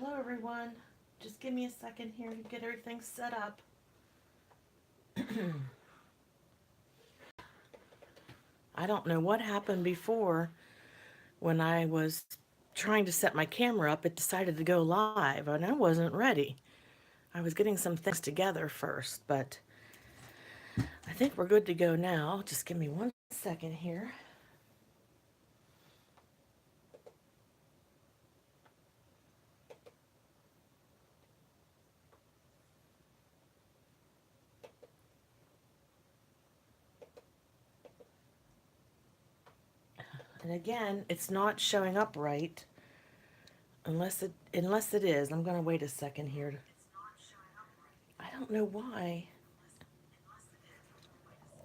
Hello everyone. Just give me a second here to get everything set up. I don't know what happened before when I was trying to set my camera up. It decided to go live and I wasn't ready. I was getting some things together first, but I think we're good to go now. Just give me one second here. And again, it's not showing up right unless it is. I'm going to wait a second here. I don't know why.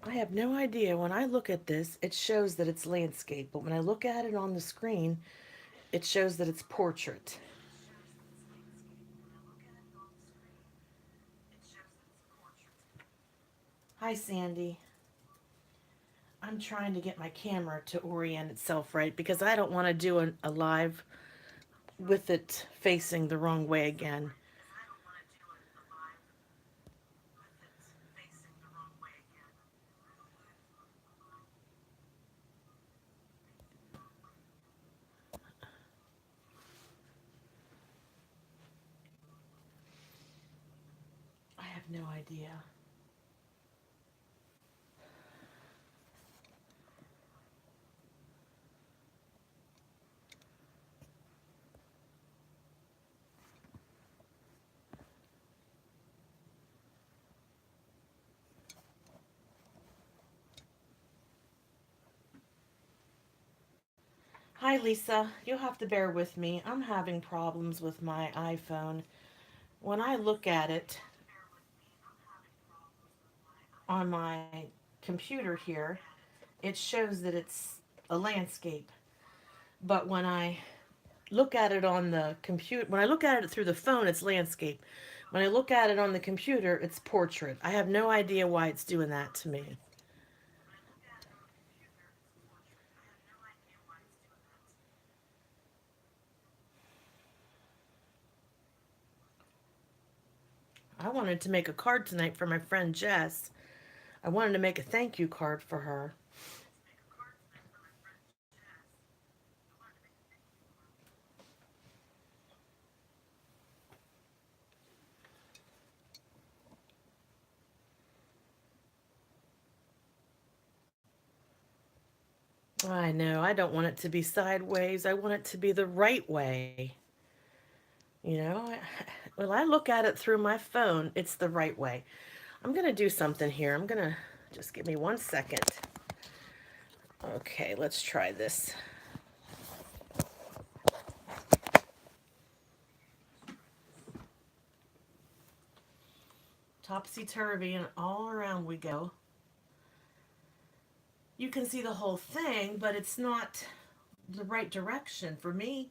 I have no idea. When I look at this, it shows that it's landscape, but when I look at it on the screen, it shows that it's portrait. Hi, Sandy. I'm trying to get my camera to orient itself right because I don't want to do a live with it facing the wrong way again. I have no idea. Hi, Lisa. You'll have to bear with me. I'm having problems with my iPhone. When I look at it on my computer here, it shows that it's a landscape. But when I look at it on the computer, when I look at it through the phone, it's landscape. When I look at it on the computer, it's portrait. I have no idea why it's doing that to me. I wanted to make a card tonight for my friend Jess. I wanted to make a thank you card for her. I know, I don't want it to be sideways. I want it to be the right way. You know, when I look at it through my phone, it's the right way. I'm going to do something here. I'm going to just give me one second. Okay, let's try this. Topsy-turvy and all around we go. You can see the whole thing, but it's not the right direction. For me,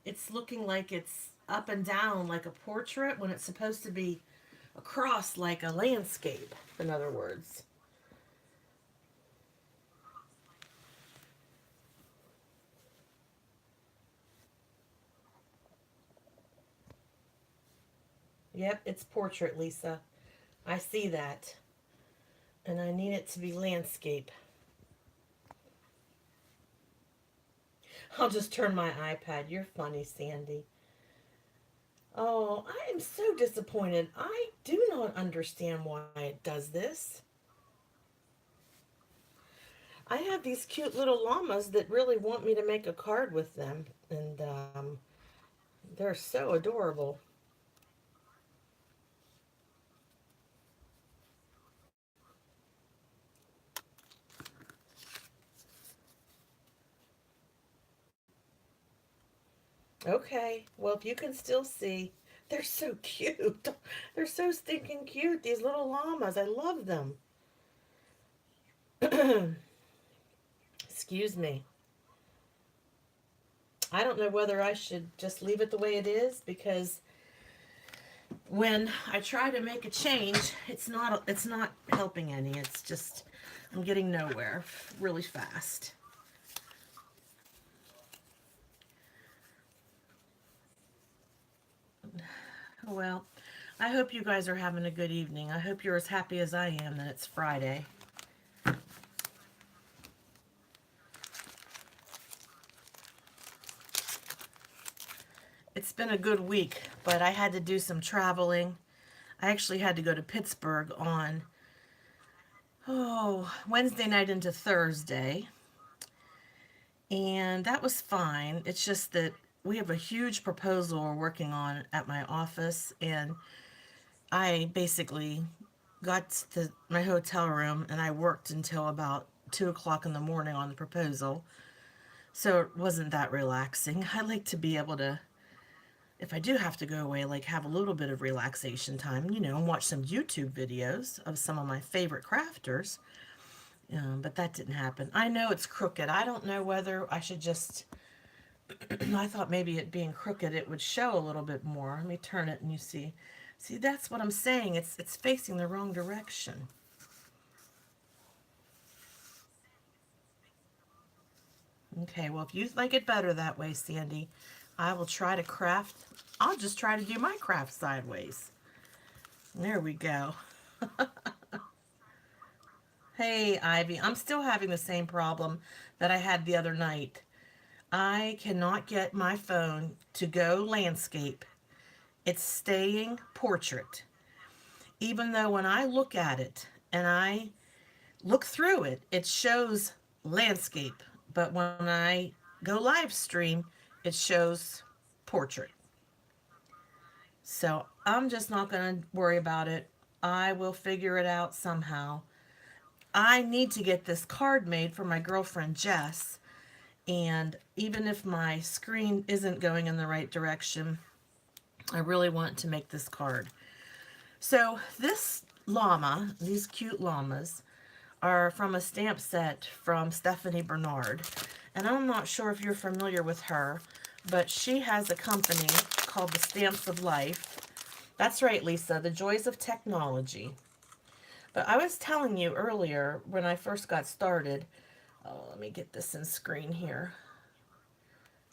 it's looking like it's up and down like a portrait when it's supposed to be across like a landscape, in other words. Yep, it's portrait, Lisa. I see that. And I need it to be landscape. I'll just turn my iPad. You're funny, Sandy. Oh, I am so disappointed. I do not understand why it does this. I have these cute little llamas that really want me to make a card with them, and they're so adorable. Okay, well, if you can still see, they're so cute. They're so stinking cute, these little llamas. I love them. Excuse me. I don't know whether I should just leave it the way it is because when I try to make a change, it's not helping any. It's just I'm getting nowhere really fast. Well, I hope you guys are having a good evening. I hope you're as happy as I am that it's Friday. It's been a good week, but I had to do some traveling. I actually had to go to Pittsburgh on Wednesday night into Thursday, and that was fine. It's just that we have a huge proposal we're working on at my office, and I basically got to my hotel room and I worked until about 2 o'clock in the morning on the proposal. So it wasn't that relaxing. I like to be able to, if I do have to go away, like have a little bit of relaxation time, and watch some YouTube videos of some of my favorite crafters. But that didn't happen. I know it's crooked. I don't know whether I should just. I thought maybe it being crooked, it would show a little bit more. Let me turn it and you see. See, that's what I'm saying. It's facing the wrong direction. Okay, well, if you like it better that way, Sandy, I will try to craft. I'll just try to do my craft sideways. There we go. Hey, Ivy, I'm still having the same problem that I had the other night. I cannot get my phone to go landscape. It's staying portrait. Even though when I look at it and I look through it, it shows landscape. But when I go live stream, it shows portrait. So I'm just not going to worry about it. I will figure it out somehow. I need to get this card made for my girlfriend Jess. And even if my screen isn't going in the right direction, I really want to make this card. So this llama, these cute llamas, are from a stamp set from Stephanie Bernard. And I'm not sure if you're familiar with her, but she has a company called the Stamps of Life. That's right, Lisa, the joys of technology. But I was telling you earlier when I first got started, let me get this in screen here.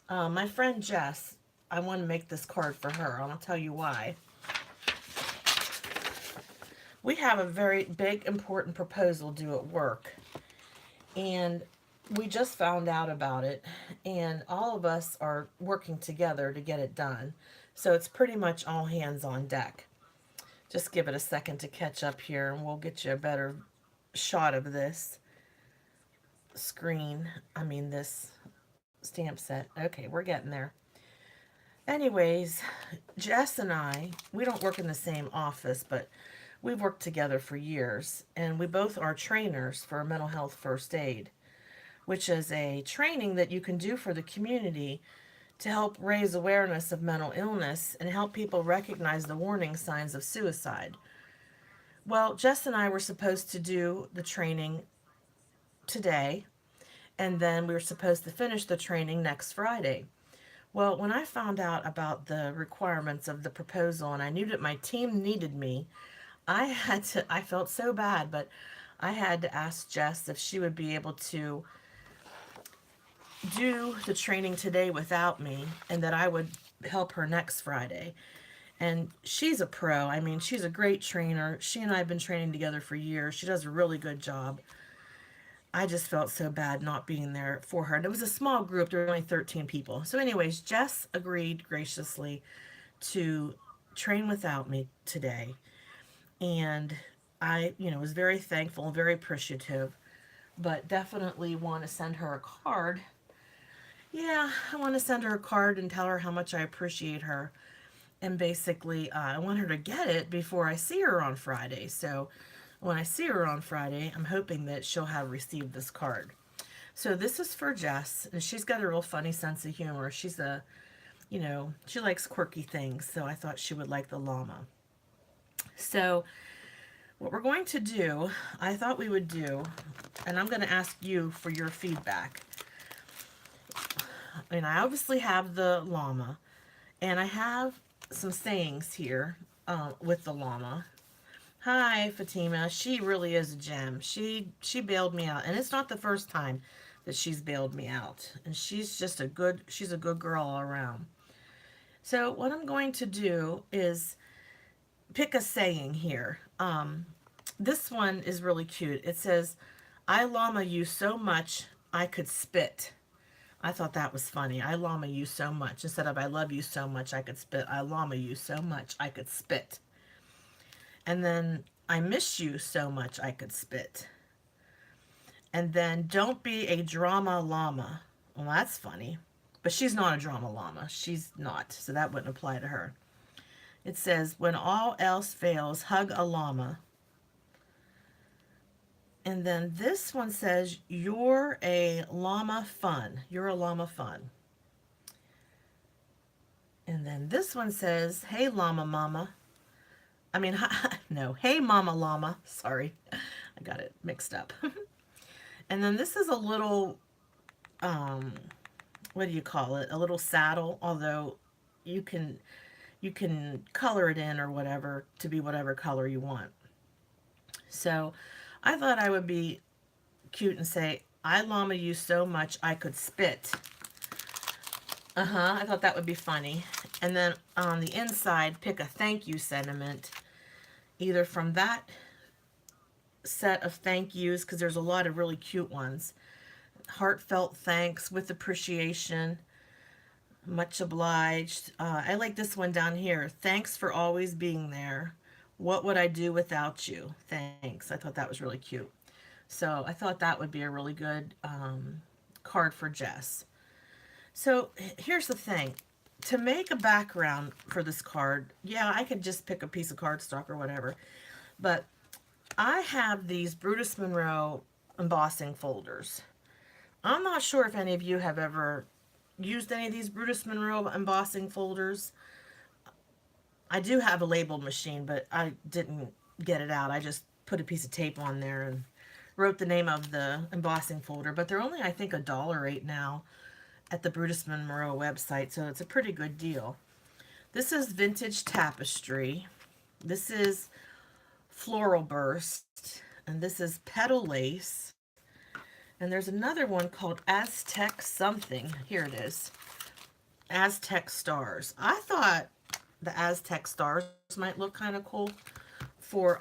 My friend Jess, I want to make this card for her. I'll tell you why. We have a very big, important proposal due at work. And we just found out about it. And all of us are working together to get it done. So it's pretty much all hands on deck. Just give it a second to catch up here and we'll get you a better shot of this screen. This stamp set. Okay, we're getting there. Anyways, Jess and I, we don't work in the same office, but we've worked together for years, and we both are trainers for mental health first aid, which is a training that you can do for the community to help raise awareness of mental illness and help people recognize the warning signs of suicide. Well, Jess and I were supposed to do the training today, and then we were supposed to finish the training next Friday. Well, when I found out about the requirements of the proposal and I knew that my team needed me, I felt so bad, but I had to ask Jess if she would be able to do the training today without me and that I would help her next Friday. And she's a pro. She's a great trainer. She and I have been training together for years. She does a really good job. I just felt so bad not being there for her. And it was a small group. There were only 13 people. So, anyways, Jess agreed graciously to train without me today. And I, was very thankful and very appreciative, but definitely want to send her a card. Yeah, I want to send her a card and tell her how much I appreciate her. And basically, I want her to get it before I see her on Friday. So when I see her on Friday, I'm hoping that she'll have received this card. So this is for Jess, and she's got a real funny sense of humor. She's she likes quirky things, so I thought she would like the llama. So what we're going to do, I thought we would do, and I'm going to ask you for your feedback. And I obviously have the llama, and I have some sayings here with the llama. Hi, Fatima. She really is a gem. She bailed me out, and it's not the first time that she's bailed me out. And she's a good girl all around. So what I'm going to do is pick a saying here. This one is really cute. It says, I llama you so much I could spit. I thought that was funny. I llama you so much. Instead of I love you so much I could spit, I llama you so much I could spit. And then I miss you so much I could spit. And then don't be a drama llama. Well, that's funny. But she's not a drama llama. She's not. So that wouldn't apply to her. It says, when all else fails, hug a llama. And then this one says, you're a llama fun. You're a llama fun. And then this one says, hey llama mama. I mean, no, hey mama llama. Sorry, I got it mixed up. And then this is a little, what do you call it? A little saddle, although you can color it in or whatever to be whatever color you want. So I thought I would be cute and say, I llama you so much I could spit. I thought that would be funny. And then on the inside, pick a thank you sentiment, either from that set of thank yous, because there's a lot of really cute ones. Heartfelt thanks with appreciation. Much obliged. I like this one down here. Thanks for always being there. What would I do without you? Thanks. I thought that was really cute. So I thought that would be a really good card for Jess. So here's the thing. To make a background for this card, yeah, I could just pick a piece of cardstock or whatever. But I have these Brutus Monroe embossing folders. I'm not sure if any of you have ever used any of these Brutus Monroe embossing folders. I do have a label machine, but I didn't get it out. I just put a piece of tape on there and wrote the name of the embossing folder. But they're only, I think, $1.08 now at the Brutus Monroe website, so it's a pretty good deal. This is Vintage Tapestry. This is Floral Burst. And this is Petal Lace. And there's another one called Aztec something. Here it is. Aztec Stars. I thought the Aztec Stars might look kind of cool for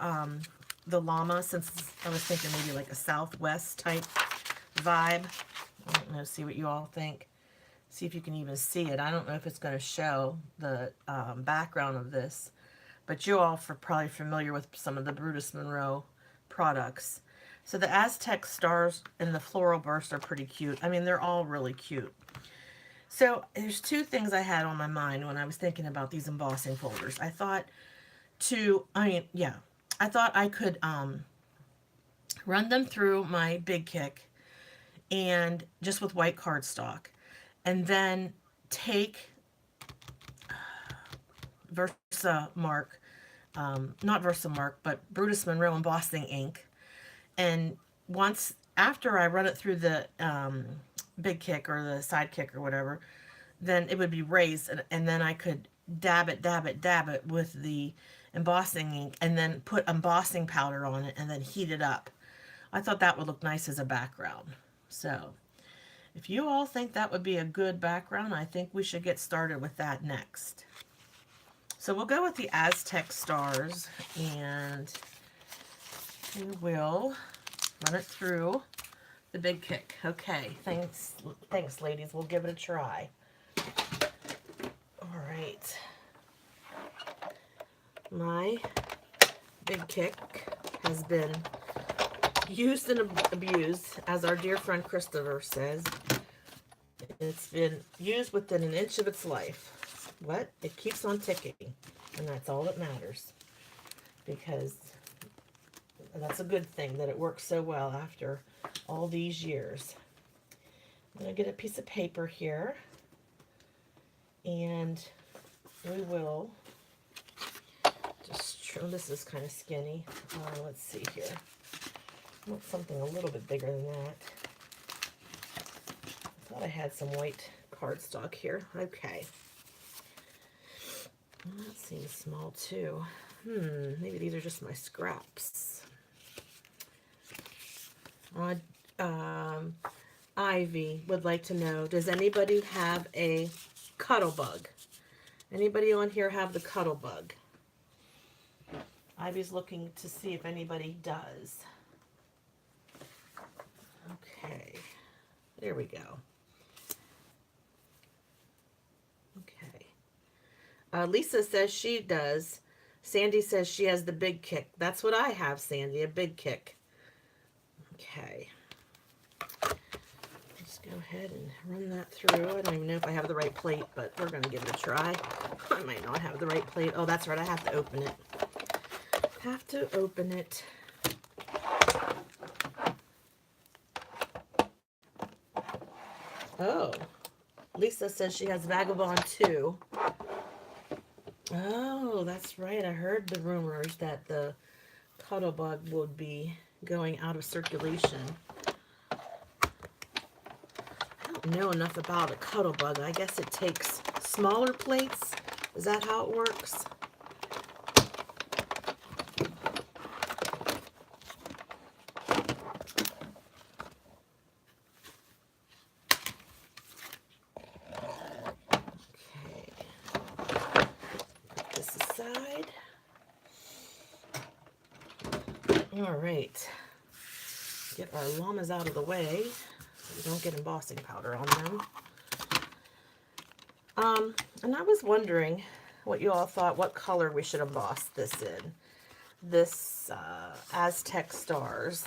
the llama, since I was thinking maybe like a Southwest type vibe. I don't know, see what you all think. See if you can even see it. I don't know if it's going to show the background of this, but you all are probably familiar with some of the Brutus Monroe products. So the Aztec Stars and the Floral Burst are pretty cute. I mean, they're all really cute. So there's two things I had on my mind when I was thinking about these embossing folders. I thought I could run them through my Big Kick and just with white cardstock, and then take Versamark, not Versamark, but Brutus Monroe embossing ink, and once after I run it through the Big Kick or the Side Kick or whatever, then it would be raised, and then I could dab it with the embossing ink, and then put embossing powder on it and then heat it up. I thought that would look nice as a background. So if you all think that would be a good background, I think we should get started with that next. So we'll go with the Aztec Stars, and we will run it through the Big Kick. Okay, thanks ladies. We'll give it a try. All right. My Big Kick has been used and abused, as our dear friend Christopher says. It's been used within an inch of its life. What? It keeps on ticking, and that's all that matters, because that's a good thing that it works so well after all these years. I'm going to get a piece of paper here, and we will just trim. This is kind of skinny. Let's see here. I want something a little bit bigger than that. I thought I had some white cardstock here. Okay. That seems small too. Maybe these are just my scraps. Ivy would like to know, does anybody have a Cuttlebug? Anybody on here have the Cuttlebug? Ivy's looking to see if anybody does. Okay, there we go. Okay. Lisa says she does. Sandy says she has the big kick. That's what I have, Sandy, a big kick. Okay. Let's go ahead and run that through. I don't even know if I have the right plate, but we're going to give it a try. I might not have the right plate. Oh, that's right. I have to open it. Have to open it. Oh. Lisa says she has Vagabond too. Oh, that's right. I heard the rumors that the Cuddlebug would be going out of circulation. I don't know enough about a Cuddlebug. I guess it takes smaller plates. Is that how it works? All right, get our llamas out of the way so we don't get embossing powder on them. And I was wondering what you all thought, what color we should emboss this in. This Aztec Stars.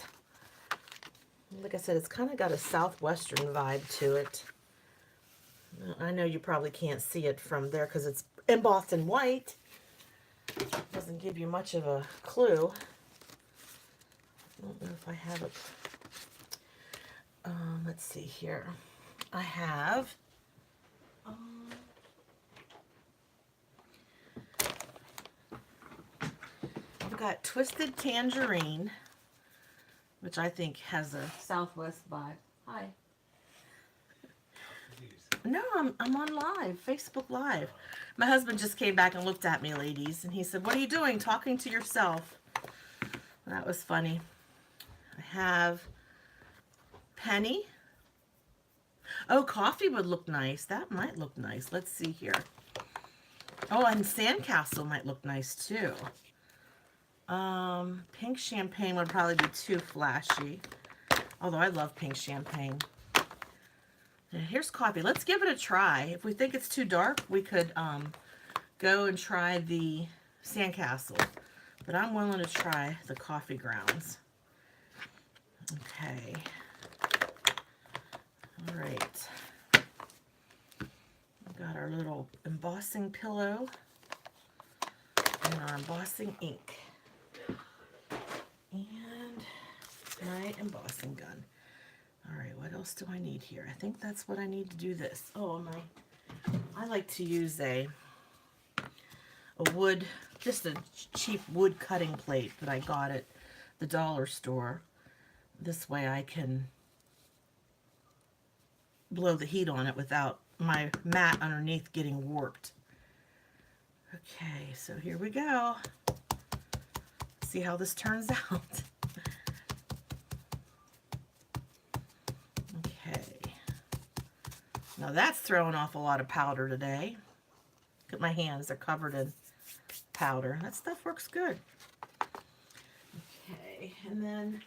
Like I said, it's kind of got a southwestern vibe to it. I know you probably can't see it from there because it's embossed in white. Doesn't give you much of a clue. I don't know if I have it. Let's see here. I have I've got Twisted Tangerine, which I think has a Southwest vibe. Hi. No, I'm on live, Facebook Live. My husband just came back and looked at me, ladies, and he said, "What are you doing? Talking to yourself?" That was funny. I have Penny. Oh, coffee would look nice. That might look nice. Let's see here. Oh, and Sandcastle might look nice too. Pink Champagne would probably be too flashy. Although I love pink champagne. And here's coffee. Let's give it a try. If we think it's too dark, we could go and try the Sandcastle. But I'm willing to try the coffee grounds. Okay. All right. We've got our little embossing pillow and our embossing ink. And my embossing gun. All right, what else do I need here? I think that's what I need to do this. Oh, I like to use a wood, just a cheap wood cutting plate that I got at the dollar store. This way I can blow the heat on it without my mat underneath getting warped. Okay, so here we go. See how this turns out. Okay. Now that's throwing off a lot of powder today. Look at my hands, they're covered in powder. That stuff works good. Okay, and then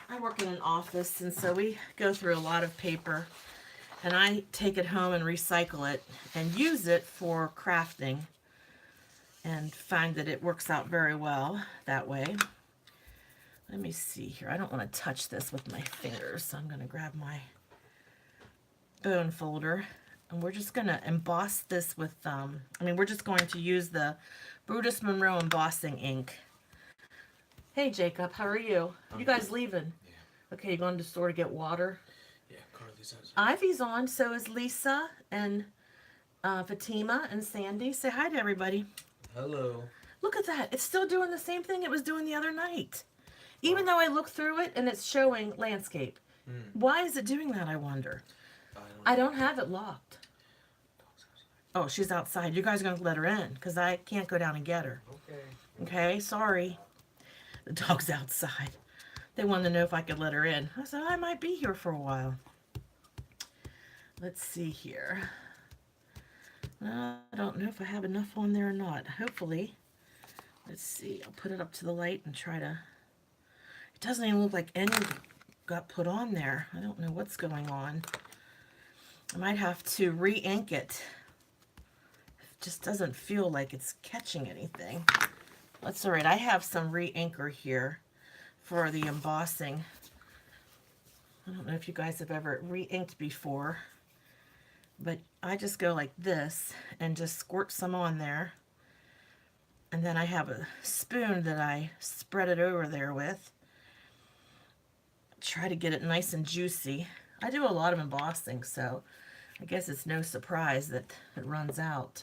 I work in an office, and so we go through a lot of paper, and I take it home and recycle it and use it for crafting and find that it works out very well that way. Let me see here. I don't want to touch this with my fingers, so I'm going to grab my bone folder, and we're just going to emboss this with, we're just going to use the Brutus Monroe embossing ink. Hey, Jacob, how are you? You guys leaving? Yeah. Okay, you going to the store to get water? Yeah, Carly's out. Ivy's on, so is Lisa and Fatima and Sandy. Say hi to everybody. Hello. Look at that. It's still doing the same thing it was doing the other night. Even though I look through it and it's showing landscape. Why is it doing that, I wonder? I don't have it locked. Oh, she's outside. You guys are going to let her in because I can't go down and get her. Okay. Okay, sorry. The dog's outside. They wanted to know if I could let her in. I said, I might be here for a while. Let's see here. I don't know if I have enough on there or not. Hopefully, Let's see, I'll put it up to the light and try to... It doesn't even look like any got put on there. I don't know what's going on. I might have to re-ink it. It just doesn't feel like it's catching anything. That's all right. I have some re-inker here for the embossing. I don't know if you guys have ever re-inked before, but I just go like this and just squirt some on there. And then I have a spoon that I spread it over there with. Try to get it nice and juicy. I do a lot of embossing, so I guess it's no surprise that it runs out.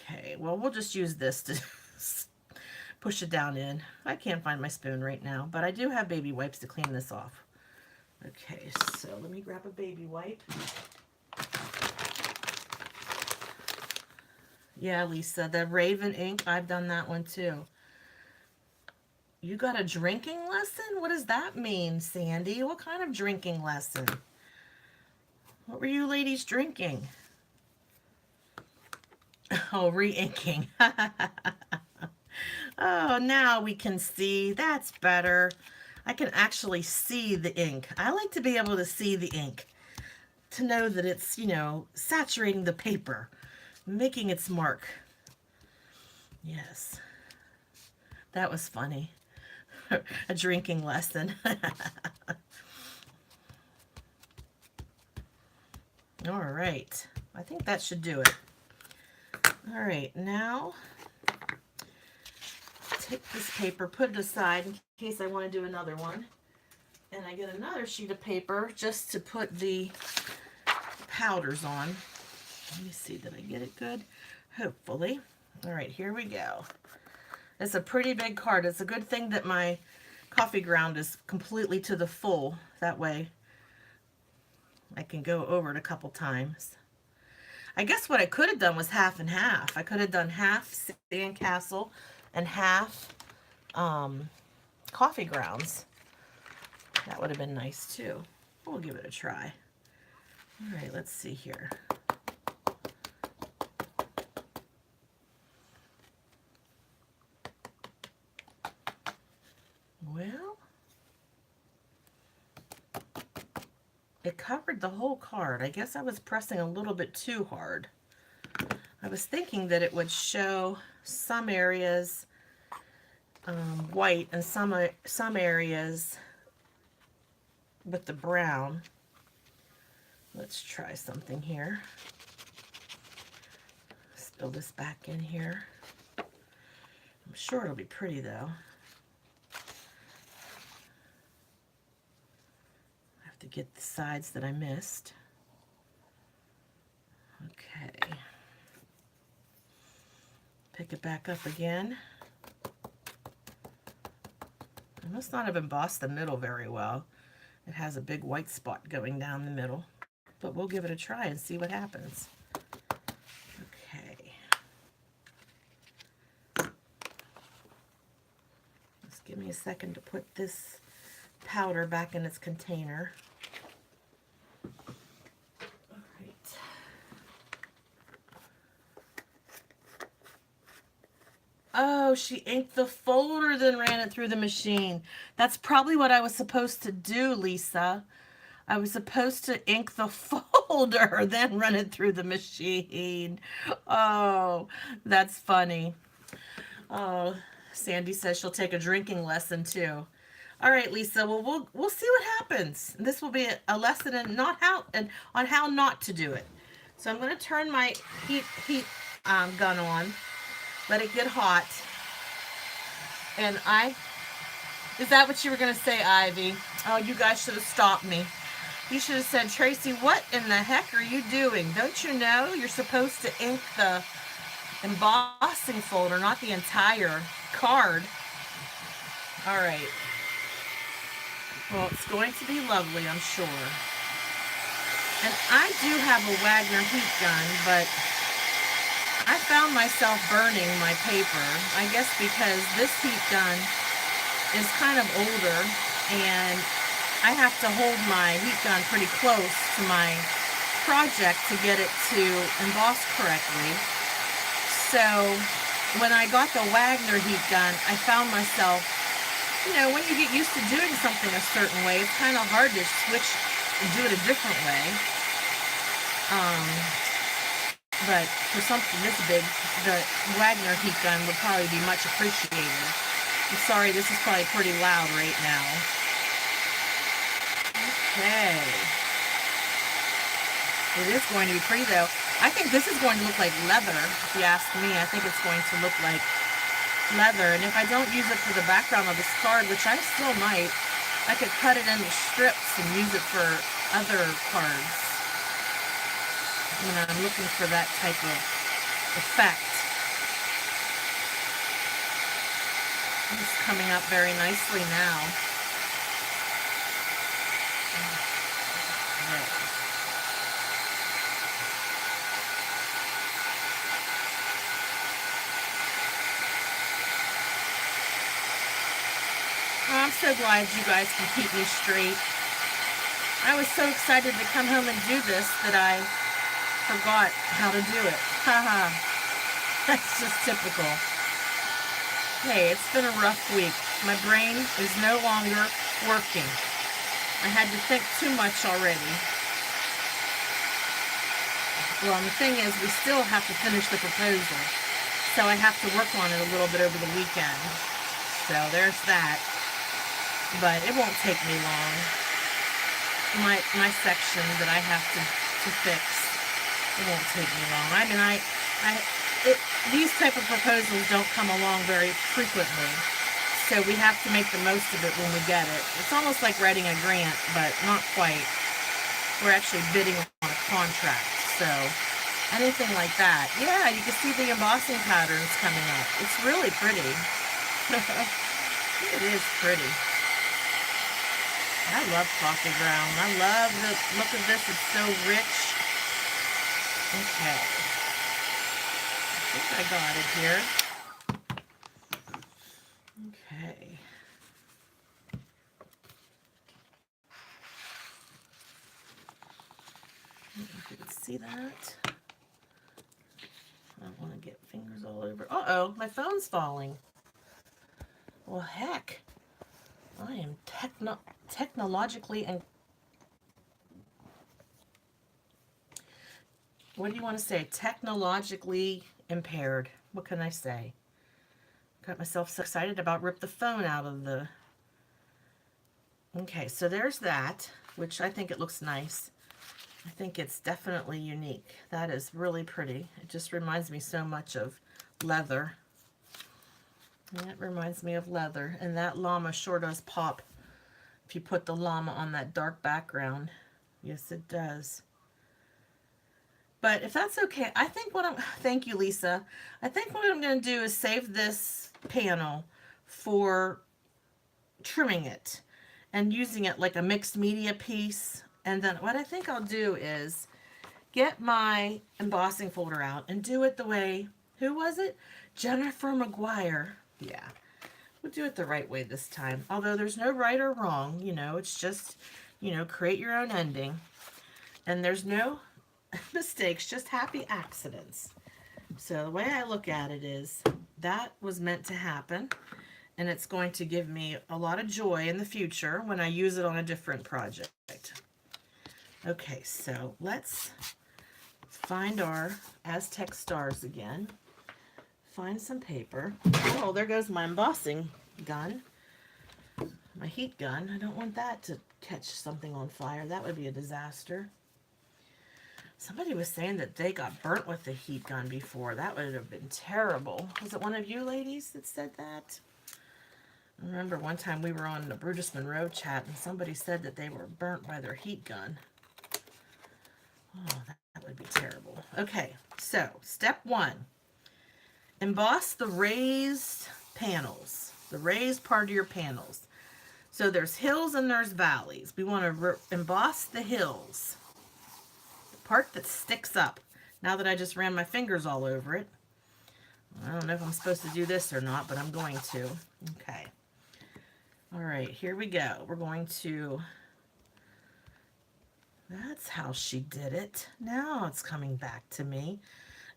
Okay, well, we'll just use this to push it down in. I can't find my spoon right now, but I do have baby wipes to clean this off. Okay, so let me grab a baby wipe. Yeah, Lisa, the Raven ink, I've done that one too. You got a drinking lesson? What does that mean, Sandy? What kind of drinking lesson? What were you ladies drinking? Oh, re-inking. Oh, now we can see. That's better. I can actually see the ink. I like to be able to see the ink, to know that it's, you know, saturating the paper, making its mark. Yes. That was funny. A drinking lesson. All right. I think that should do it. All right. Now, take this paper, put it aside in case I want to do another one. And I get another sheet of paper just to put the powders on. Let me see, did I get it good? Hopefully. All right, here we go. It's a pretty big card. It's a good thing that my coffee ground is completely to the full. That way I can go over it a couple times. I guess what I could have done was half and half. I could have done half sandcastle and half coffee grounds. That would have been nice too. We'll give it a try. All right, let's see here. Well, it covered the whole card. I guess I was pressing a little bit too hard. I was thinking that it would show some areas white and some areas with the brown. Let's try something here. Spill this back in here. I'm sure it'll be pretty though. I have to get the sides that I missed. Okay. Pick it back up again. I must not have embossed the middle very well. It has a big white spot going down the middle. But we'll give it a try and see what happens. Okay. Just give me a second to put this powder back in its container. All right. Oh, she inked the folder, then ran it through the machine. That's probably what I was supposed to do, Lisa. I was supposed to ink the folder, then run it through the machine. Oh, that's funny. Oh, Sandy says she'll take a drinking lesson too. All right, Lisa. Well, we'll see what happens. This will be a lesson in on how not to do it. So I'm going to turn my heat gun on, let it get hot, and is that what you were going to say, Ivy? Oh, you guys should have stopped me. You should have said, Tracy, what in the heck are you doing? Don't you know you're supposed to ink the embossing folder, not the entire card? All right. Well, it's going to be lovely, I'm sure. And I do have a Wagner heat gun, but I found myself burning my paper. I guess because this heat gun is kind of older, and I have to hold my heat gun pretty close to my project to get it to emboss correctly. So when I got the Wagner heat gun, I found myself, when you get used to doing something a certain way, it's kind of hard to switch and do it a different way. Um, but for something this big, the Wagner heat gun would probably be much appreciated. I'm sorry, this is probably pretty loud right now. Okay. It is going to be pretty though. I think this is going to look like leather, if you ask me. I think it's going to look like leather. And if I don't use it for the background of this card, which I still might, I could cut it into strips and use it for other cards when I'm looking for that type of effect. It's coming up very nicely now. Okay. Oh, I'm so glad you guys can keep me straight. I was so excited to come home and do this that I forgot how to do it. Haha. That's just typical. Hey, it's been a rough week. My brain is no longer working. I had to think too much already. Well, and the thing is, we still have to finish the proposal. So I have to work on it a little bit over the weekend. So there's that. But it won't take me long. My section that I have to fix, it won't take me long. I mean, these type of proposals don't come along very frequently, so we have to make the most of it when we get it. It's almost like writing a grant, but not quite. We're actually bidding on a contract, so anything like that. Yeah, you can see the embossing patterns coming up. It's really pretty. It is pretty. I love coffee ground. I love the look of this. It's so rich. Okay. I think I got it here. Okay. I don't know if you can see that. I don't want to get fingers all over. Uh-oh, my phone's falling. Well, heck. I am technologically and... What do you want to say? Technologically impaired. What can I say? Got myself so excited about rip the phone out of the... Okay, so there's that, which I think it looks nice. I think it's definitely unique. That is really pretty. It just reminds me so much of leather. And it reminds me of leather. And that llama sure does pop if you put the llama on that dark background. Yes, it does. But if that's okay, I think thank you, Lisa. I think what I'm going to do is save this panel for trimming it and using it like a mixed media piece. And then what I think I'll do is get my embossing folder out and do it the way, who was it? Jennifer McGuire. Yeah, we'll do it the right way this time. Although there's no right or wrong, it's just, create your own ending. And there's no mistakes, just happy accidents. So the way I look at it is that was meant to happen, and it's going to give me a lot of joy in the future when I use it on a different project. Okay, so let's find our Aztec stars again. Find some paper. Oh, there goes my embossing gun. My heat gun. I don't want that to catch something on fire. That would be a disaster. Somebody was saying that they got burnt with the heat gun before. That would have been terrible. Was it one of you ladies that said that? I remember one time we were on the Brutus Monroe chat and somebody said that they were burnt by their heat gun. Oh, that would be terrible. Okay, so step 1. Emboss the raised panels, the raised part of your panels. So there's hills and there's valleys. We want to emboss the hills. Part that sticks up. Now that I just ran my fingers all over it. I don't know if I'm supposed to do this or not, but I'm going to. Okay. All right, here we go. We're going to... That's how she did it. Now it's coming back to me.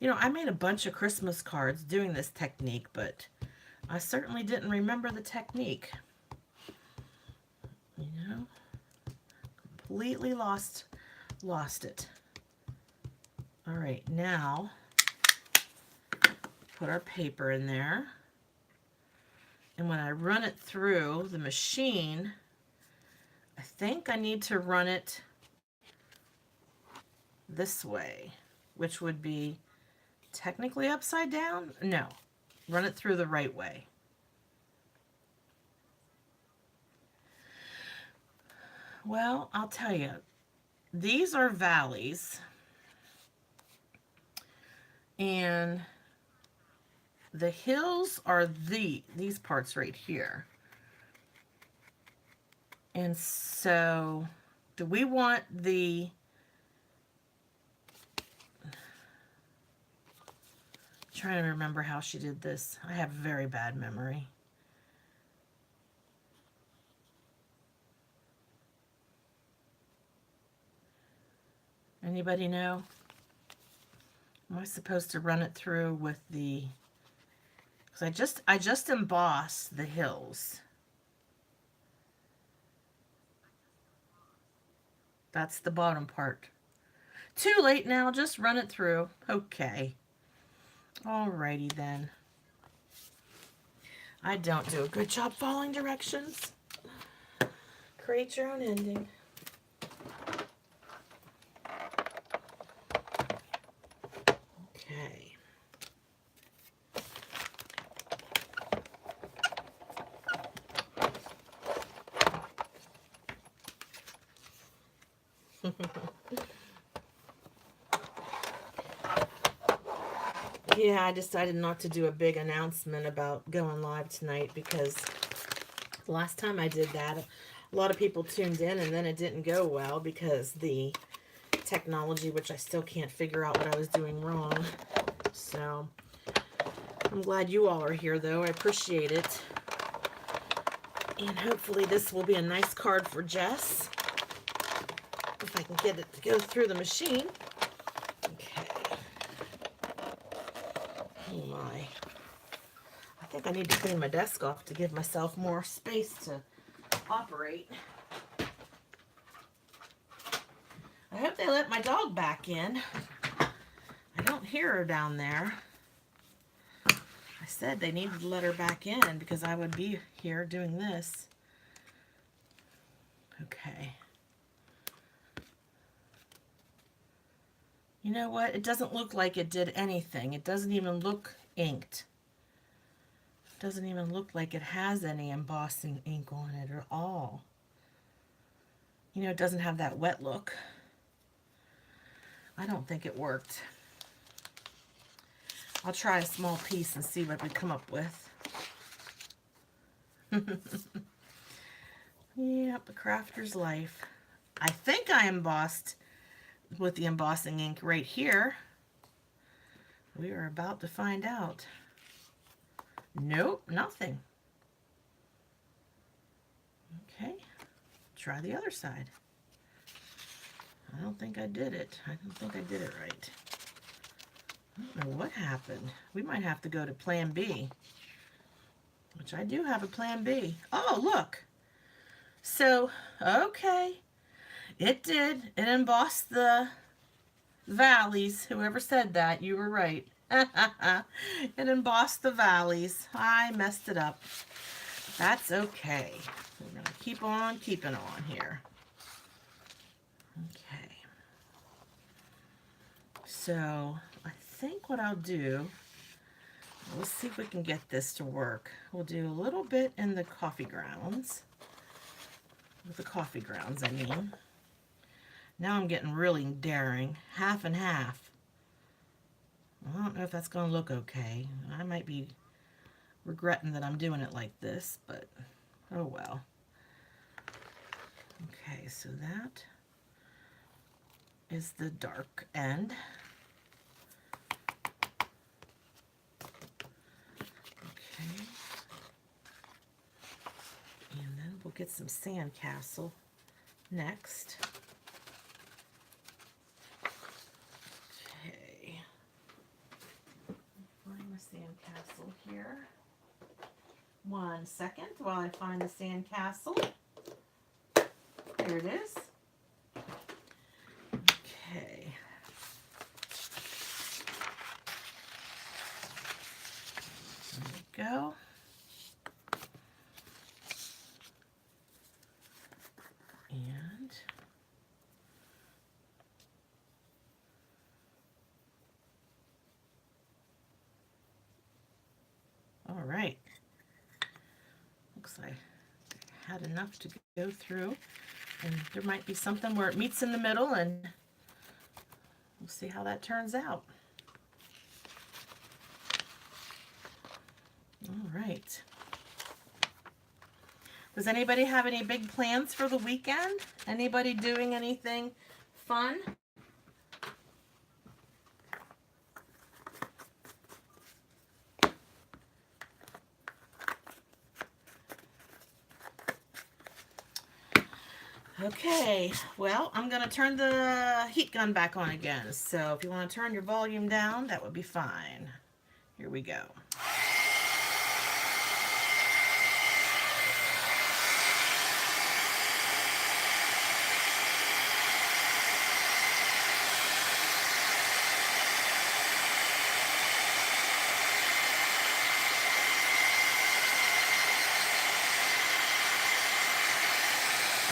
You know, I made a bunch of Christmas cards doing this technique, but I certainly didn't remember the technique. You know, completely lost it. All right, now put our paper in there. And when I run it through the machine, I think I need to run it this way, which would be technically upside down. No, run it through the right way. Well, I'll tell you, these are valleys, and the hills are these parts right here. And so, do we want the trying to remember how she did this. I have very bad memory. Anybody know? Am I supposed to run it through with the... Because I just embossed the hills. That's the bottom part. Too late now, just run it through. Okay. Alrighty then. I don't do a good job following directions. Create your own ending. Okay. Yeah, I decided not to do a big announcement about going live tonight because the last time I did that, a lot of people tuned in and then it didn't go well because the technology, which I still can't figure out what I was doing wrong. So I'm glad you all are here though. I appreciate it. And hopefully this will be a nice card for Jess. If I can get it to go through the machine. Okay. Oh my. I think I need to clean my desk off to give myself more space to operate. I hope they let my dog back in. I don't hear her down there. I said they needed to let her back in because I would be here doing this. Okay. You know what? It doesn't look like it did anything. It doesn't even look inked. It doesn't even look like it has any embossing ink on it at all. You know, it doesn't have that wet look. I don't think it worked. I'll try a small piece and see what we come up with. Yep, a crafter's life. I think I embossed with the embossing ink right here. We are about to find out. Nope, nothing. Okay, try the other side. I don't think I did it. I don't think I did it right. I don't know what happened. We might have to go to plan B, which I do have a plan B. Oh, look. So, okay. It did. It embossed the valleys. Whoever said that, you were right. It embossed the valleys. I messed it up. That's okay. We're going to keep on keeping on here. Okay. So, I think what I'll do, let's see if we can get this to work. We'll do a little bit in the coffee grounds. With the coffee grounds, I mean. Now I'm getting really daring. Half and half. I don't know if that's going to look okay. I might be regretting that I'm doing it like this, but oh well. Okay, so that is the dark end. Okay. And then we'll get some sandcastle next. Okay. 1 second while I find the sandcastle. Here it is. Okay. There we go. And all right. Looks like I had enough to go through, and there might be something where it meets in the middle, and we'll see how that turns out. All right. Does anybody have any big plans for the weekend? Anybody doing anything fun? Okay, well, I'm going to turn the heat gun back on again. So if you want to turn your volume down, that would be fine. Here we go.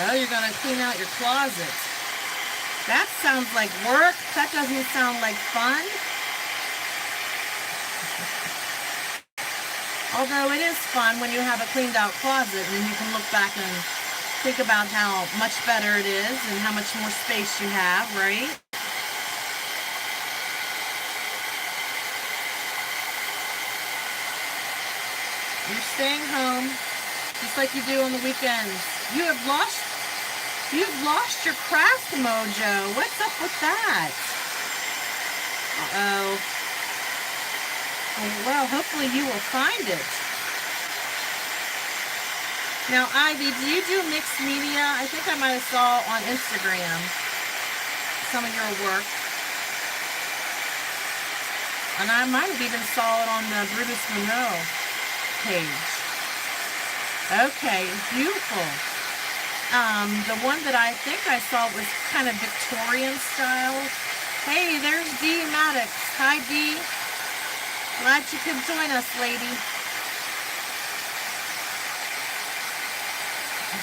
Oh, you're going to clean out your closet. That sounds like work. That doesn't sound like fun. Although it is fun when you have a cleaned out closet and you can look back and think about how much better it is and how much more space you have, right? You're staying home just like you do on the weekends. You've lost your craft mojo. What's up with that? Uh-oh. Well, hopefully you will find it. Now, Ivy, do you do mixed media? I think I might have saw on Instagram some of your work. And I might have even saw it on the Brutus Monroe page. Okay, beautiful. The one that I think I saw was kind of Victorian style. Hey, there's Dee Maddox. Hi, Dee. Glad you could join us, lady.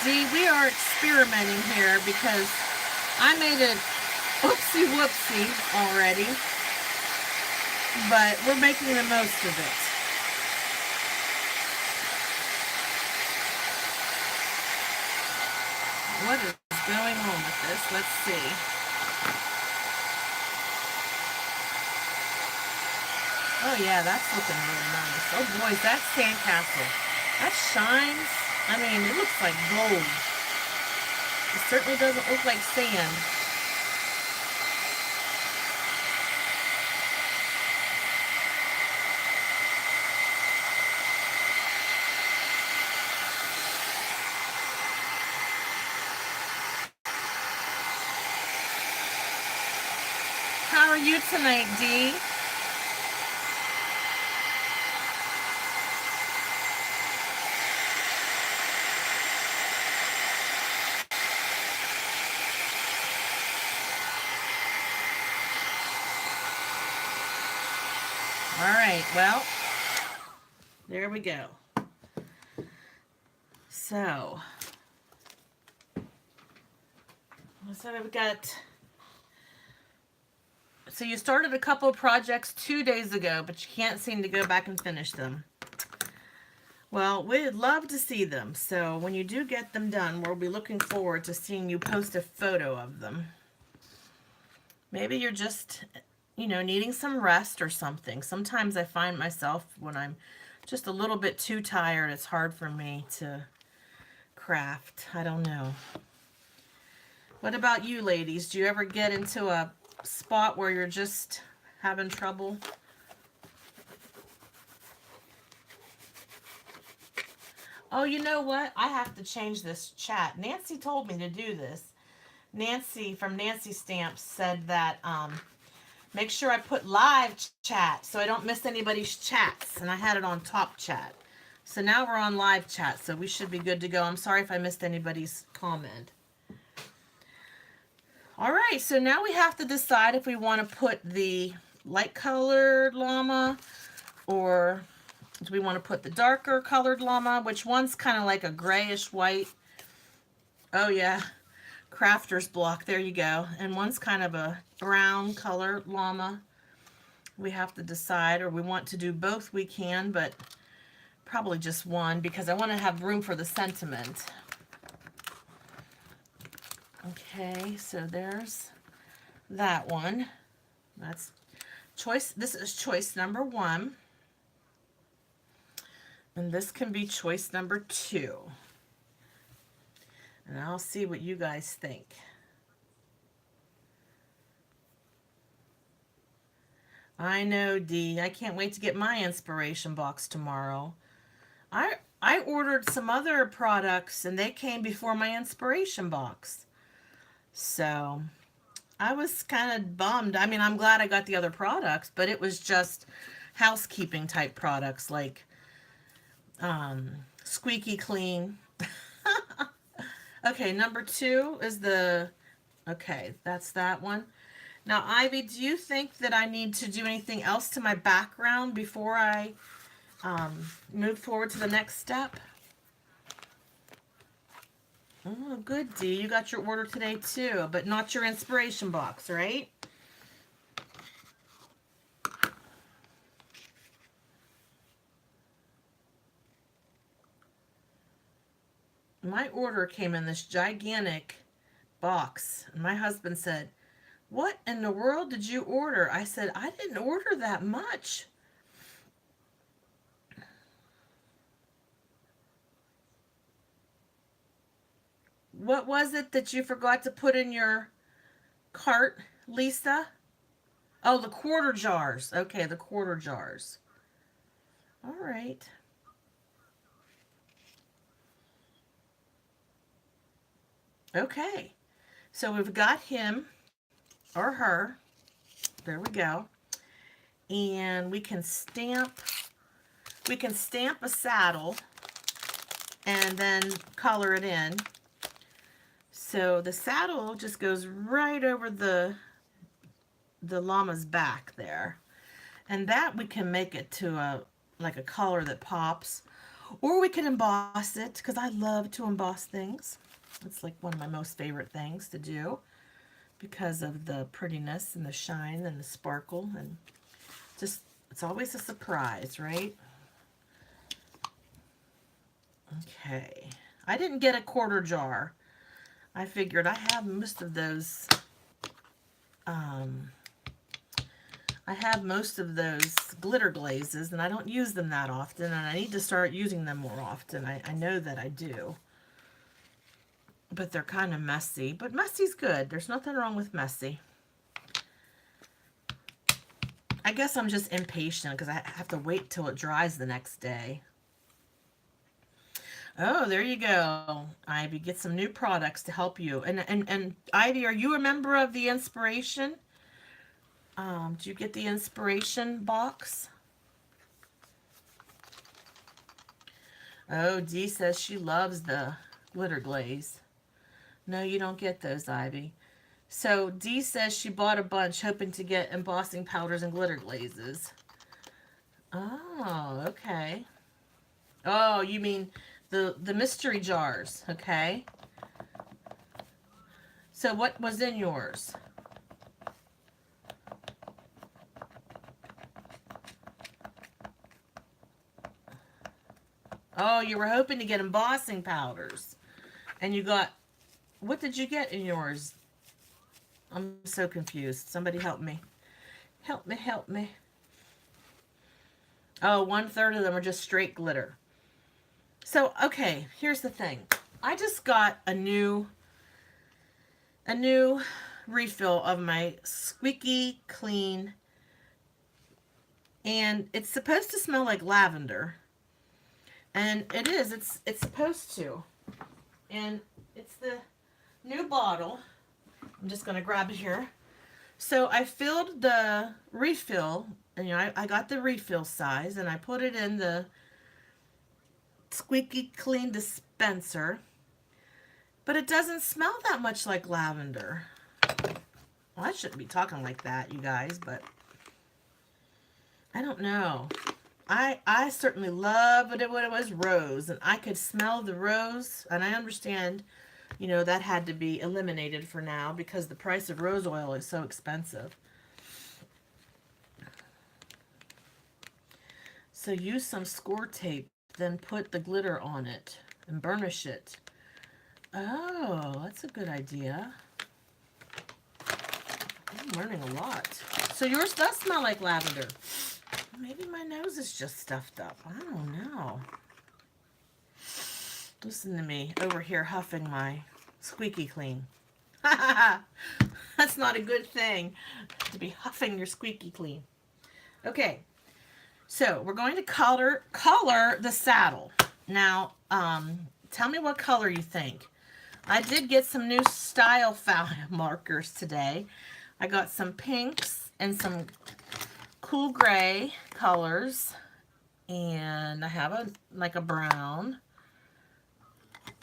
Dee, we are experimenting here because I made it oopsie-whoopsie already, but we're making the most of it. What is going on with this? Let's see. Oh yeah, that's looking really nice. Oh boy, that sandcastle. That shines. I mean, it looks like gold. It certainly doesn't look like sand. How are you tonight, Dee? All right, well, there we go. So we've got... So you started a couple of projects 2 days ago, but you can't seem to go back and finish them. Well, we'd love to see them. So when you do get them done, we'll be looking forward to seeing you post a photo of them. Maybe you're just, needing some rest or something. Sometimes I find myself when I'm just a little bit too tired, it's hard for me to craft. I don't know. What about you, ladies? Do you ever get into a spot where you're just having trouble? Oh, you know what? I have to change this chat. Nancy told me to do this. Nancy from Nancy Stamps said that make sure I put live chat so I don't miss anybody's chats. And I had it on top chat. So now we're on live chat, so we should be good to go. I'm sorry if I missed anybody's comment. All right, so now we have to decide if we want to put the light colored llama or do we want to put the darker colored llama, which one's kind of like a grayish white. Oh yeah, crafter's block, there you go. And one's kind of a brown color llama. We have to decide, or we want to do both, we can, but probably just one because I want to have room for the sentiment. Okay, so there's that one. That's choice. This is choice number 1. And this can be choice number 2. And I'll see what you guys think. I know, Dee. I can't wait to get my inspiration box tomorrow. I ordered some other products and they came before my inspiration box. So I was kind of bummed. I mean, I'm glad I got the other products, but it was just housekeeping type products like squeaky clean. Okay, number 2 is the, okay, that's that one. Now, Ivy, do you think that I need to do anything else to my background before I move forward to the next step? Oh, good, Dee. You got your order today too, but not your inspiration box, right? My order came in this gigantic box, and my husband said, "What in the world did you order?" I said, "I didn't order that much." What was it that you forgot to put in your cart, Lisa? Oh, the quarter jars. Okay, the quarter jars. All right. Okay. So we've got him or her. There we go. And we can stamp a saddle and then color it in. So the saddle just goes right over the llama's back there. And that we can make it to a like a color that pops. Or we can emboss it because I love to emboss things. It's like one of my most favorite things to do because of the prettiness and the shine and the sparkle, and just it's always a surprise, right? Okay. I didn't get a quarter jar. I figured I have most of those I have most of those glitter glazes and I don't use them that often, and I need to start using them more often. I know that I do. But they're kind of messy. But messy's good. There's nothing wrong with messy. I guess I'm just impatient because I have to wait till it dries the next day. Oh, there you go, Ivy. Get some new products to help you. And Ivy, are you a member of the inspiration? Do you get the inspiration box? Oh, Dee says she loves the glitter glaze. No, you don't get those, Ivy. So Dee says she bought a bunch hoping to get embossing powders and glitter glazes. Oh, okay. Oh, you mean the mystery jars, okay. So what was in yours? Oh, you were hoping to get embossing powders. And you got, what did you get in yours? I'm so confused. Somebody help me. Help me, help me. Oh, 1/3 of them are just straight glitter. So, okay, here's the thing. I just got a new refill of my squeaky clean, and it's supposed to smell like lavender. And it is, it's supposed to. And it's the new bottle. I'm just going to grab it here. So I filled the refill, and I got the refill size, and I put it in the squeaky clean dispenser, but it doesn't smell that much like lavender. Well, I shouldn't be talking like that, you guys, but I don't know. I certainly loved it when it was rose, and I could smell the rose, and I understand, that had to be eliminated for now because the price of rose oil is so expensive. So use some score tape, then put the glitter on it and burnish it. Oh, that's a good idea. I'm learning a lot. So yours does smell like lavender. Maybe my nose is just stuffed up. I don't know. Listen to me over here huffing my squeaky clean. That's not a good thing to be huffing your squeaky clean. Okay, so we're going to color the saddle. Now, tell me what color you think. I did get some new style file markers today. I got some pinks and some cool gray colors, and I have a brown,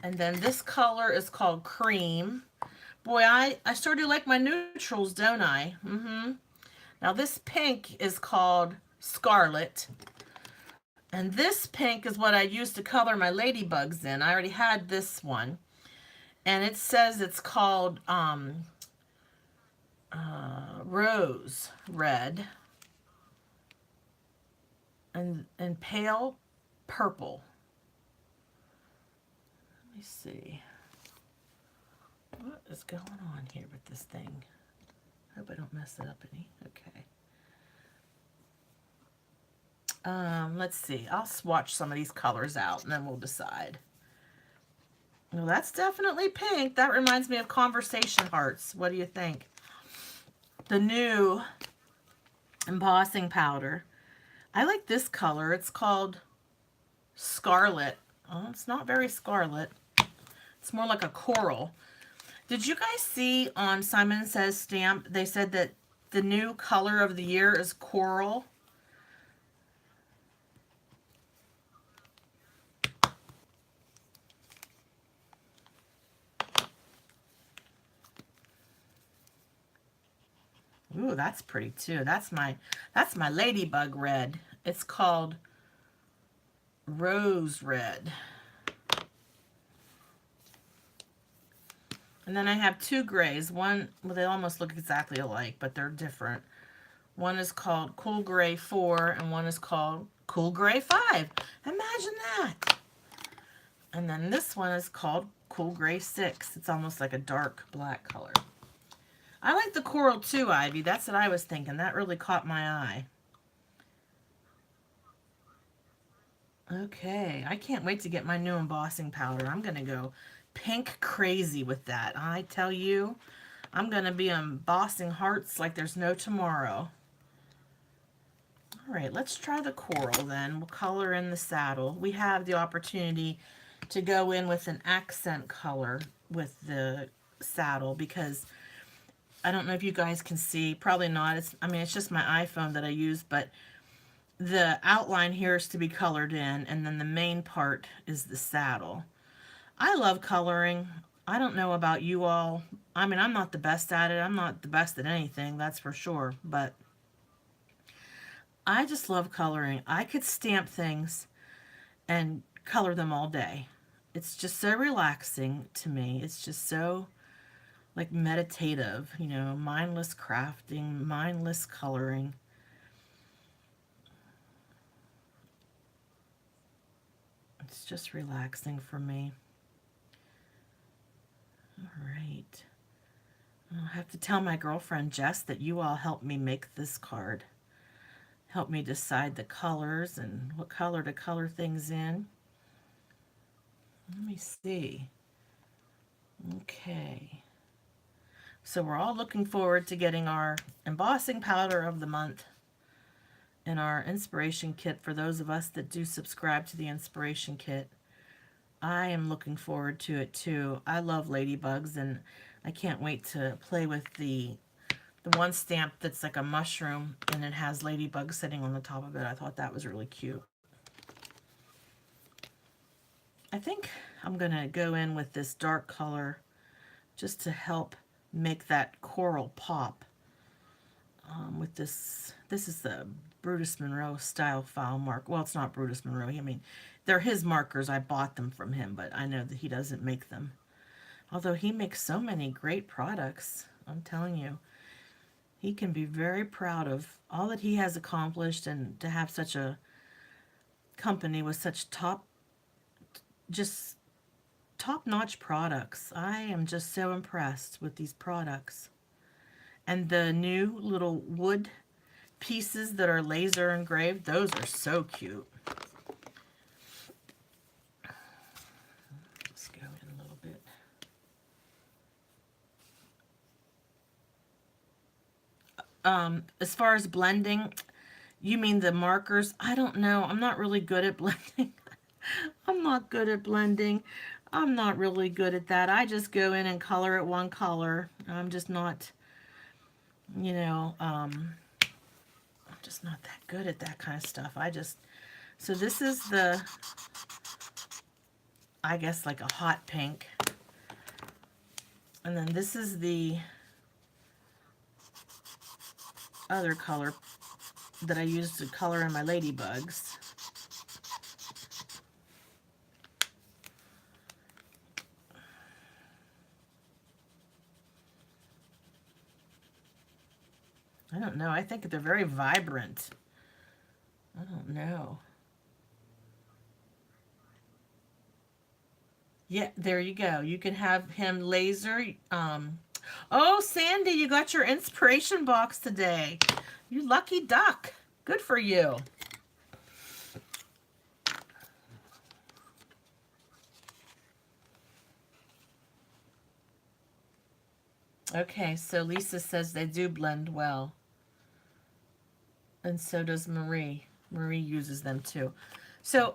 and then this color is called cream. Boy, I sure do like my neutrals, don't I? Now this pink is called scarlet, and this pink is what I used to color my ladybugs in. I already had this one, and it says it's called rose red and pale purple. Let me see. What is going on here with this thing? I hope I don't mess it up any. Okay. Let's see. I'll swatch some of these colors out and then we'll decide. Well, that's definitely pink. That reminds me of Conversation Hearts. What do you think? The new embossing powder. I like this color. It's called Scarlet. Oh, it's not very scarlet. It's more like a coral. Did you guys see on Simon Says stamp, they said that the new color of the year is coral? Ooh, that's pretty too. That's my ladybug red. It's called Rose Red. And then I have two grays. One, well, they almost look exactly alike, but they're different. One is called Cool Gray 4, and one is called Cool Gray 5. Imagine that. And then this one is called Cool Gray 6. It's almost like a dark black color. I like the coral too, Ivy. That's what I was thinking. That really caught my eye. Okay, I can't wait to get my new embossing powder. I'm going to go pink crazy with that. I tell you, I'm going to be embossing hearts like there's no tomorrow. All right, let's try the coral then. We'll color in the saddle. We have the opportunity to go in with an accent color with the saddle because I don't know if you guys can see. Probably not. It's just my iPhone that I use, but the outline here is to be colored in, and then the main part is the saddle. I love coloring. I don't know about you all. I'm not the best at it. I'm not the best at anything, that's for sure, but I just love coloring. I could stamp things and color them all day. It's just so relaxing to me. It's just so like meditative, mindless crafting, mindless coloring. It's just relaxing for me. All right. I'll have to tell my girlfriend Jess that you all helped me make this card. Help me decide the colors and what color to color things in. Let me see. Okay. So we're all looking forward to getting our embossing powder of the month and our inspiration kit for those of us that do subscribe to the inspiration kit. I am looking forward to it too. I love ladybugs, and I can't wait to play with the one stamp that's like a mushroom and it has ladybugs sitting on the top of it. I thought that was really cute. I think I'm going to go in with this dark color just to help make that coral pop. With this is the Brutus Monroe style file mark. Well, it's not Brutus Monroe. I mean, they're his markers. I bought them from him, but I know that he doesn't make them. Although he makes so many great products, I'm telling you, he can be very proud of all that he has accomplished, and to have such a company with such just top-notch products. I am just so impressed with these products. And the new little wood pieces that are laser engraved, those are so cute. Let's go in a little bit. As far as blending, you mean the markers? I don't know. I'm not really good at blending. I'm not good at blending. I'm not really good at that. I just go in and color it one color. I'm just not, you know, I'm just not that good at that kind of stuff. So this is the, I guess, like a hot pink. And then this is the other color that I use to color in my ladybugs. I don't know. I think they're very vibrant. I don't know. Yeah, there you go. You can have him laser. Oh, Sandy, you got your inspiration box today. You lucky duck. Good for you. Okay, so Lisa says they do blend well. And so does Marie. Marie uses them too. So,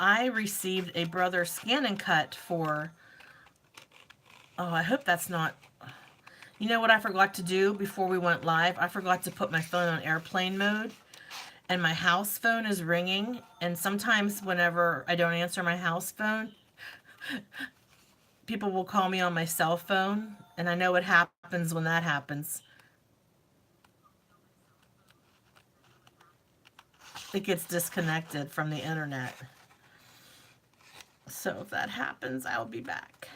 I received a Brother Scan and Cut for, oh, I hope that's not, you know what I forgot to do before we went live? I forgot to put my phone on airplane mode, and my house phone is ringing, and sometimes whenever I don't answer my house phone, people will call me on my cell phone, and I know what happens when that happens. It gets disconnected from the internet. So if that happens, I'll be back.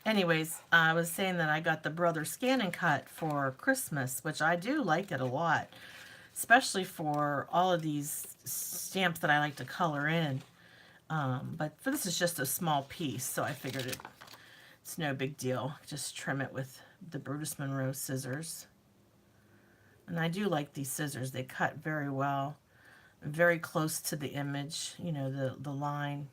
Anyways, I was saying that I got the Brother Scan and Cut for Christmas, which I do like it a lot, especially for all of these stamps that I like to color in. But for this is just a small piece, so I figured it's no big deal. Just trim it with the Brutus Monroe scissors. And I do like these scissors. They cut very well, very close to the image, you know, the line.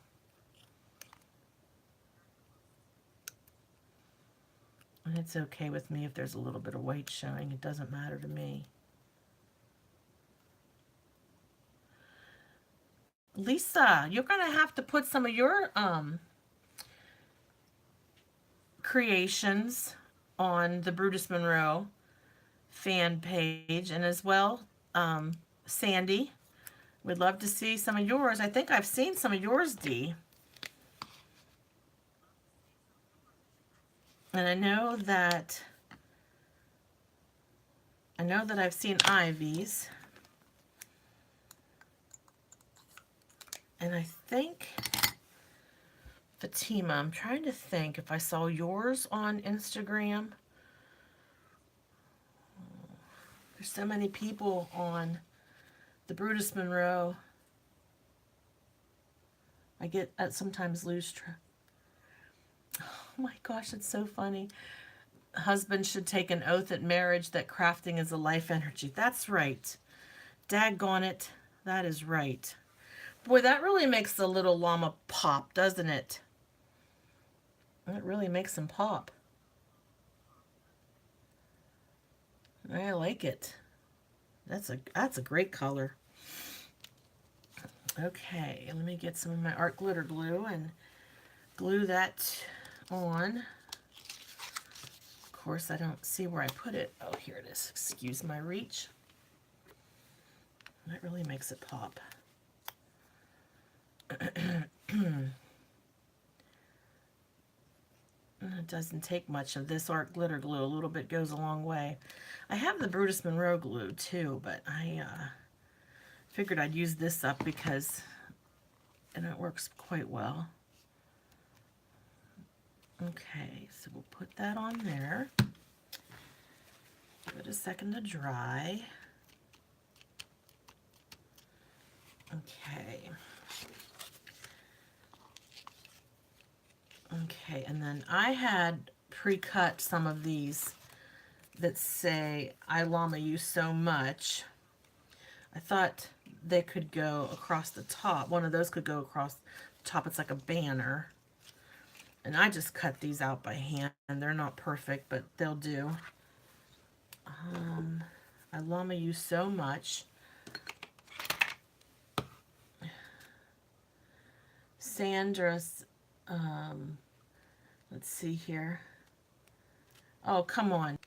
And it's okay with me if there's a little bit of white showing. It doesn't matter to me. Lisa, you're going to have to put some of your creations on the Brutus Monroe fan page, and as well, Sandy, we'd love to see some of yours. I think I've seen some of yours, Dee. And I know that I've seen Ivy's. And I think Fatima, I'm trying to think if I saw yours on Instagram. There's so many people on the Brutus Monroe. I get sometimes lose track. Oh my gosh, it's so funny. Husband should take an oath at marriage that crafting is a life energy. That's right. Daggone it. That is right. Boy, that really makes the little llama pop, doesn't it? It really makes him pop. I like it. That's a great color. Okay, let me get some of my art glitter glue and glue that on. Of course, I don't see where I put it. Oh, here it is. Excuse my reach. That really makes it pop. It doesn't take much of this art glitter glue. A little bit goes a long way. I have the Brutus Monroe glue too, but I figured I'd use this up because it works quite well. Okay, so we'll put that on there. Give it a second to dry. Okay. Okay, and then I had pre-cut some of these that say, I Llama you so much. I thought they could go across the top. One of those could go across the top. It's like a banner. And I just cut these out by hand. And they're not perfect, but they'll do. I Llama you so much. Sandra's, let's see here. Oh, come on.